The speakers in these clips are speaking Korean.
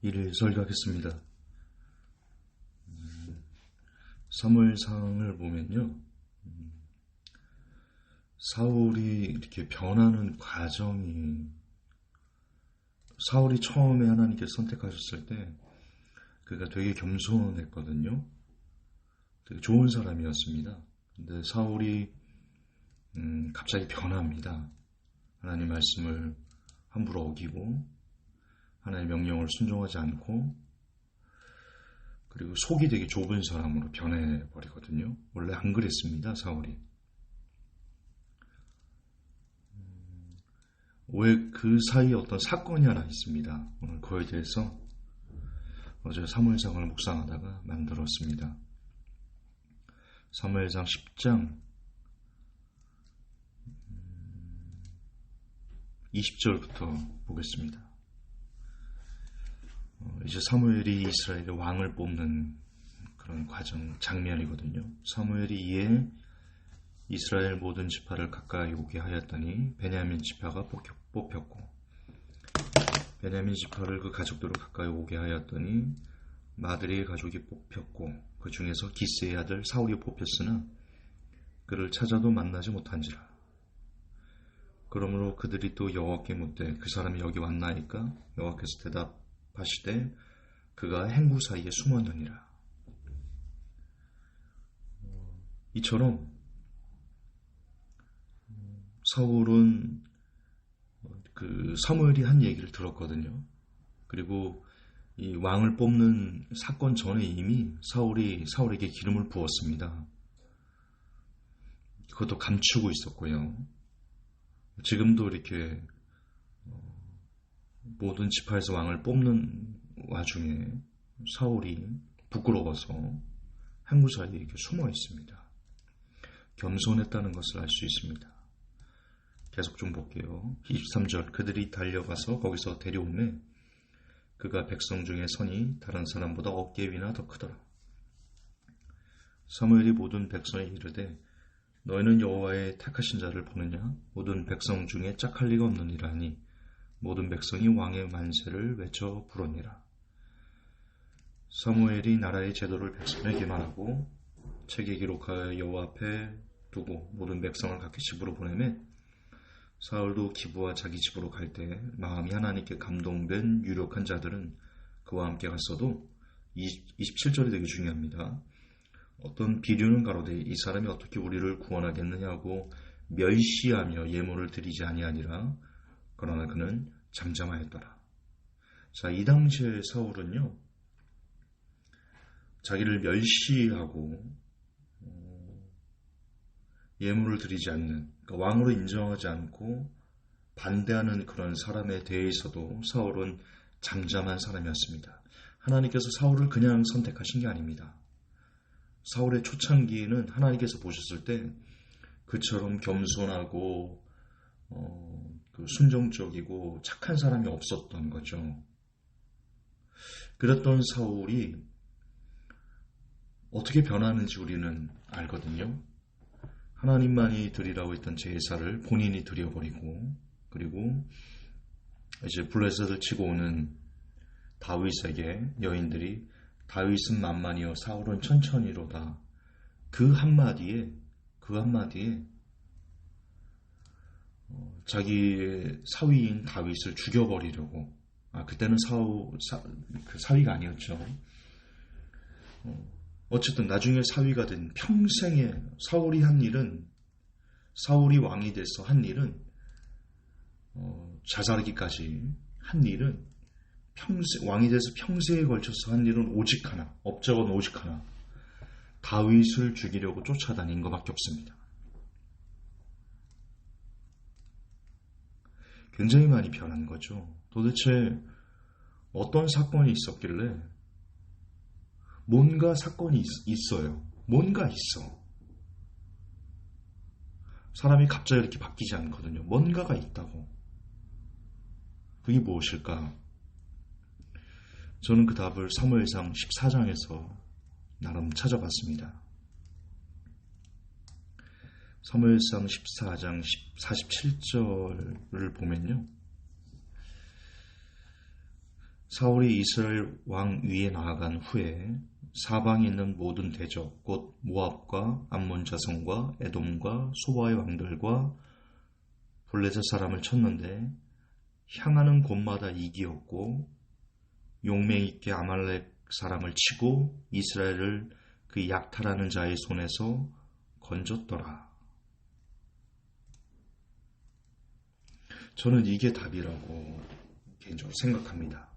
일일 설교하겠습니다. 사무엘상을 보면요, 사울이 이렇게 변하는 과정이, 사울이 처음에 하나님께서 선택하셨을 때 그가 되게 겸손했거든요. 되게 좋은 사람이었습니다. 근데 사울이 갑자기 변합니다. 하나님 말씀을 함부로 어기고 하나님의 명령을 순종하지 않고, 그리고 속이 되게 좁은 사람으로 변해버리거든요. 원래 안 그랬습니다, 사울이. 왜 그 사이에 어떤 사건이 하나 있습니다. 오늘 그거에 대해서 어제 사무엘상을 묵상하다가 만들었습니다. 사무엘상 10장 20절부터 보겠습니다. 이제 사무엘이 이스라엘의 왕을 뽑는 그런 과정, 장면이거든요. 사무엘이 이에 이스라엘 모든 지파를 가까이 오게 하였더니 베냐민 지파가 뽑혔고, 베냐민 지파를 그 가족들을 가까이 오게 하였더니 마드리의 가족이 뽑혔고, 그 중에서 기스의 아들 사울이 뽑혔으나 그를 찾아도 만나지 못한지라. 그러므로 그들이 또 여호와께 묻되 그 사람이 여기 왔나이까? 여호와께서 대답하시되 그가 행구 사이에 숨었느니라. 이처럼 사울은 그 사무엘이 한 얘기를 들었거든요. 그리고 이 왕을 뽑는 사건 전에 이미 사울이 사울에게 기름을 부었습니다. 그것도 감추고 있었고요. 지금도 이렇게 모든 지파에서 왕을 뽑는 와중에 사울이 부끄러워서 행구 사이에 이렇게 숨어 있습니다. 겸손했다는 것을 알 수 있습니다. 계속 좀 볼게요. 23절, 그들이 달려가서 거기서 데려오매 그가 백성 중에 선이 다른 사람보다 어깨 위나 더 크더라. 사무엘이 모든 백성에 이르되 너희는 여호와의 택하신 자를 보느냐? 모든 백성 중에 짝할 리가 없느니라 하니 모든 백성이 왕의 만세를 외쳐 부르니라. 사무엘이 나라의 제도를 백성에게 말하고 책에 기록하여 여호와 앞에 두고 모든 백성을 각기 집으로 보내매 사울도 기브와 자기 집으로 갈 때 마음이 하나님께 감동된 유력한 자들은 그와 함께 갔어도, 27절이 되게 중요합니다. 어떤 비류는 가로되 이 사람이 어떻게 우리를 구원하겠느냐고 멸시하며 예물을 드리지 아니하니라. 그러나 그는 잠잠하였더라. 자, 이 당시에 사울은요, 자기를 멸시하고 예물을 드리지 않는, 그러니까 왕으로 인정하지 않고 반대하는 그런 사람에 대해서도 사울은 잠잠한 사람이었습니다. 하나님께서 사울을 그냥 선택하신 게 아닙니다. 사울의 초창기에는 하나님께서 보셨을 때 그처럼 겸손하고 순종적이고 착한 사람이 없었던 거죠. 그랬던 사울이 어떻게 변하는지 우리는 알거든요. 하나님만이 드리라고 했던 제사를 본인이 드려버리고, 그리고 이제 블레셋을 치고 오는 다윗에게 여인들이 다윗은 만만이요 사울은 천천히로다. 그 한마디에 자기의 사위인 다윗을 죽여버리려고, 그때는 그 사위가 아니었죠. 어쨌든 나중에 사위가 된 평생에 사울이 왕이 돼서 한 일은, 자살하기까지 한 일은, 왕이 돼서 평생에 걸쳐서 한 일은 오직 하나, 업적은 오직 하나, 다윗을 죽이려고 쫓아다닌 것밖에 없습니다. 굉장히 많이 변한 거죠. 도대체 어떤 사건이 있었길래, 뭔가 사건이 있어요. 뭔가 있어. 사람이 갑자기 이렇게 바뀌지 않거든요. 뭔가가 있다고. 그게 무엇일까? 저는 그 답을 사무엘상 14장에서 나름 찾아봤습니다. 사무엘상 14장 47절을 보면요, 사울이 이스라엘 왕 위에 나아간 후에 사방에 있는 모든 대적, 곧 모압과 암몬 자손과 에돔과 소바의 왕들과 블레셋 사람을 쳤는데 향하는 곳마다 이기었고 용맹 있게 아말렉 사람을 치고 이스라엘을 그 약탈하는 자의 손에서 건졌더라. 저는 이게 답이라고 개인적으로 생각합니다.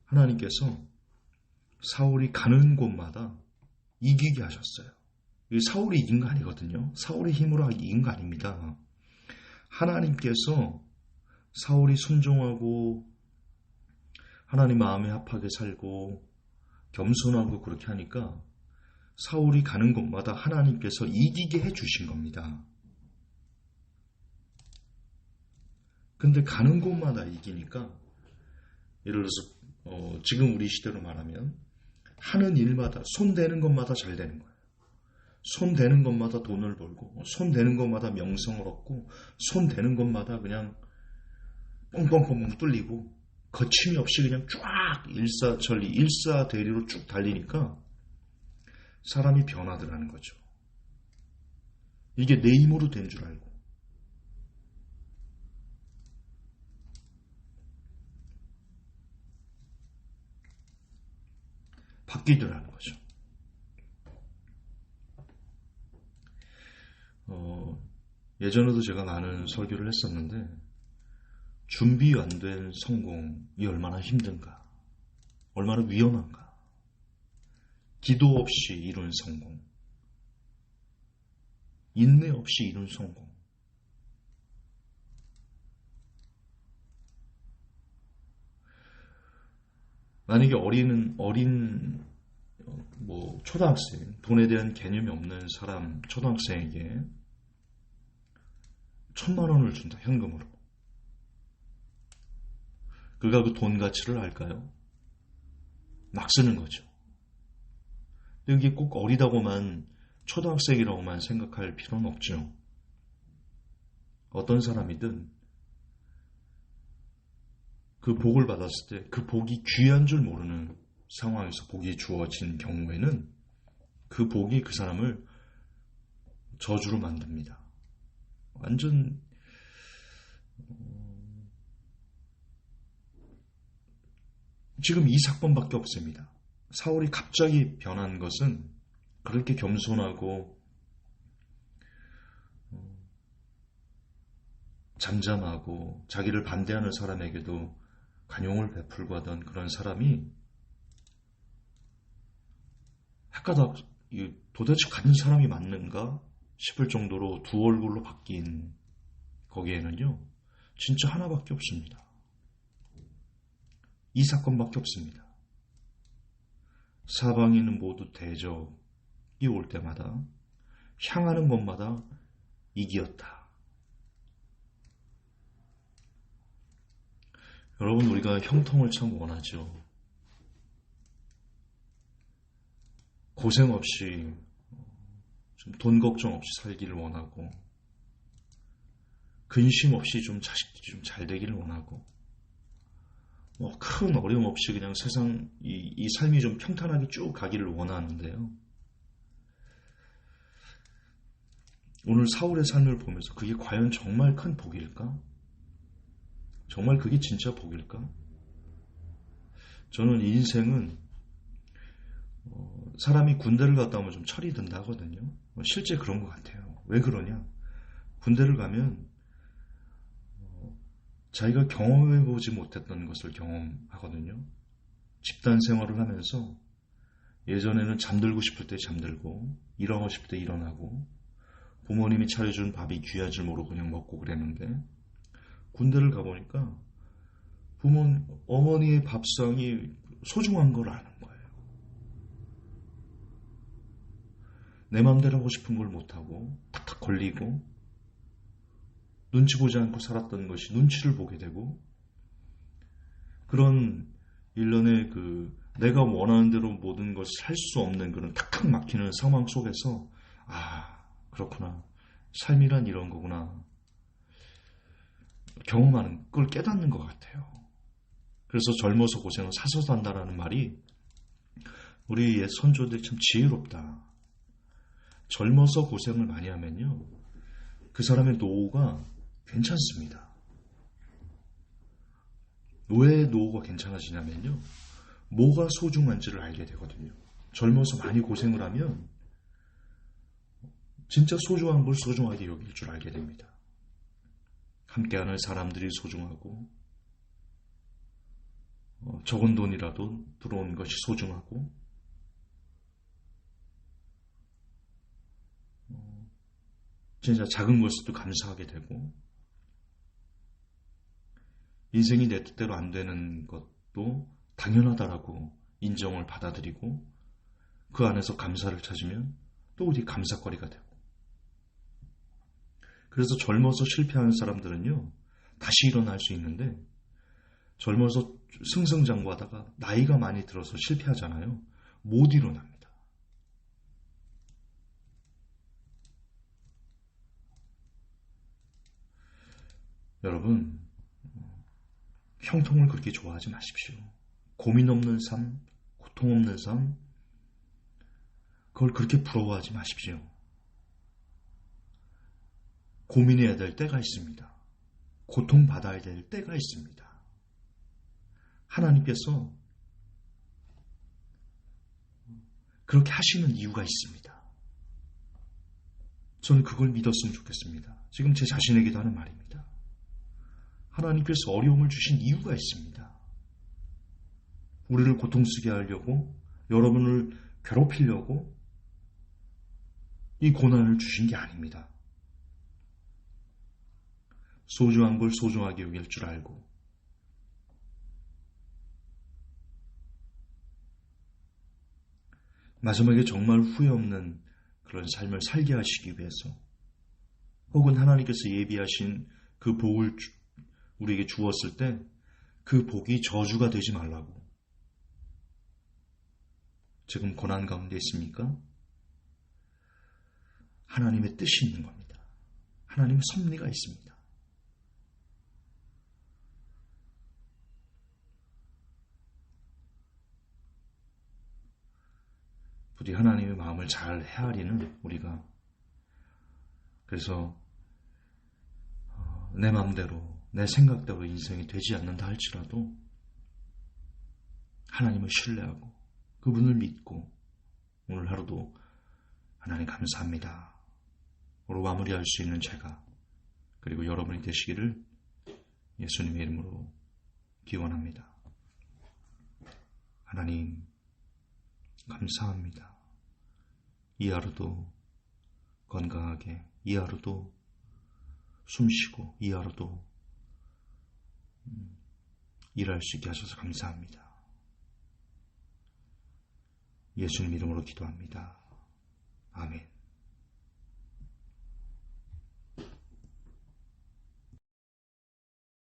하나님께서 사울이 가는 곳마다 이기게 하셨어요. 사울이 이긴 거 아니거든요. 사울의 힘으로 이긴 거 아닙니다. 하나님께서 사울이 순종하고 하나님 마음에 합하게 살고 겸손하고 그렇게 하니까 사울이 가는 곳마다 하나님께서 이기게 해주신 겁니다. 근데 가는 곳마다 이기니까 예를 들어서 지금 우리 시대로 말하면 하는 일마다 손대는 것마다 잘 되는 거예요. 손대는 것마다 돈을 벌고 손대는 것마다 명성을 얻고 손대는 것마다 그냥 뻥뻥뻥뻥 뚫리고 거침이 없이 그냥 쫙 일사천리 일사대리로 쭉 달리니까 사람이 변하더라는 거죠. 이게 내 힘으로 된 줄 알고 바뀌더라는 거죠. 예전에도 제가 많은 설교를 했었는데 준비 안 된 성공이 얼마나 힘든가, 얼마나 위험한가. 기도 없이 이룬 성공, 인내 없이 이룬 성공. 만약에 어린 초등학생, 돈에 대한 개념이 없는 사람, 초등학생에게 1,000만 원을 준다, 현금으로. 그가 그 돈 가치를 알까요? 막 쓰는 거죠. 이게 꼭 어리다고만, 초등학생이라고만 생각할 필요는 없죠. 어떤 사람이든 그 복을 받았을 때 그 복이 귀한 줄 모르는 상황에서 복이 주어진 경우에는 그 복이 그 사람을 저주로 만듭니다. 완전 지금 이 사건밖에 없습니다. 사울이 갑자기 변한 것은 그렇게 겸손하고 잠잠하고 자기를 반대하는 사람에게도 관용을 베풀고 하던 그런 사람이 헷가닥 도대체 가는 사람이 맞는가 싶을 정도로 두 얼굴로 바뀐 거기에는요, 진짜 하나밖에 없습니다. 이 사건밖에 없습니다. 사방에 있는 모두 대적이 올 때마다 향하는 곳마다 이기었다. 여러분, 우리가 형통을 참 원하죠. 고생 없이 좀 돈 걱정 없이 살기를 원하고 근심 없이 좀 자식들이 좀 잘 되기를 원하고 큰 어려움 없이 그냥 세상 이 삶이 좀 평탄하게 쭉 가기를 원하는데요. 오늘 사울의 삶을 보면서 그게 과연 정말 큰 복일까? 정말 그게 진짜 복일까? 저는 인생은 사람이 군대를 갔다 오면 좀 철이 든다 하거든요. 실제 그런 것 같아요. 왜 그러냐? 군대를 가면 자기가 경험해보지 못했던 것을 경험하거든요. 집단 생활을 하면서 예전에는 잠들고 싶을 때 잠들고 일어나고 싶을 때 일어나고 부모님이 차려준 밥이 귀한 줄 모르고 그냥 먹고 그랬는데 군대를 가보니까 어머니의 밥상이 소중한 걸 아는 거예요. 내 맘대로 하고 싶은 걸 못하고 탁탁 걸리고 눈치 보지 않고 살았던 것이 눈치를 보게 되고 그런 일련의 내가 원하는 대로 모든 것을 할 수 없는 그런 탁탁 막히는 상황 속에서 그렇구나. 삶이란 이런 거구나. 경험하는 걸 깨닫는 것 같아요. 그래서 젊어서 고생은 사서 산다라는 말이 우리 옛 선조들이 참 지혜롭다. 젊어서 고생을 많이 하면요, 그 사람의 노후가 괜찮습니다. 왜 노후가 괜찮아지냐면요, 뭐가 소중한지를 알게 되거든요. 젊어서 많이 고생을 하면 진짜 소중한 걸 소중하게 여길 줄 알게 됩니다. 함께하는 사람들이 소중하고, 적은 돈이라도 들어온 것이 소중하고, 진짜 작은 것에도 감사하게 되고, 인생이 내 뜻대로 안 되는 것도 당연하다라고 인정을 받아들이고, 그 안에서 감사를 찾으면 또 우리 감사거리가 되고. 그래서 젊어서 실패하는 사람들은요, 다시 일어날 수 있는데, 젊어서 승승장구하다가 나이가 많이 들어서 실패하잖아요. 못 일어납니다. 여러분, 형통을 그렇게 좋아하지 마십시오. 고민 없는 삶, 고통 없는 삶, 그걸 그렇게 부러워하지 마십시오. 고민해야 될 때가 있습니다. 고통받아야 될 때가 있습니다. 하나님께서 그렇게 하시는 이유가 있습니다. 저는 그걸 믿었으면 좋겠습니다. 지금 제 자신에게도 하는 말입니다. 하나님께서 어려움을 주신 이유가 있습니다. 우리를 고통쓰게 하려고, 여러분을 괴롭히려고 이 고난을 주신 게 아닙니다. 소중한 걸 소중하게 여길 줄 알고, 마지막에 정말 후회 없는 그런 삶을 살게 하시기 위해서, 혹은 하나님께서 예비하신 그 복을 우리에게 주었을 때 그 복이 저주가 되지 말라고. 지금 고난 가운데 있습니까? 하나님의 뜻이 있는 겁니다. 하나님의 섭리가 있습니다. 부디 하나님의 마음을 잘 헤아리는 우리가, 그래서 내 마음대로 내 생각대로 인생이 되지 않는다 할지라도 하나님을 신뢰하고 그분을 믿고 오늘 하루도 하나님 감사합니다 으로 마무리할 수 있는 제가, 그리고 여러분이 되시기를 예수님의 이름으로 기원합니다. 하나님 감사합니다. 이 하루도 건강하게, 이 하루도 숨쉬고, 이 하루도 일할 수 있게 하셔서 감사합니다. 예수님 이름으로 기도합니다. 아멘.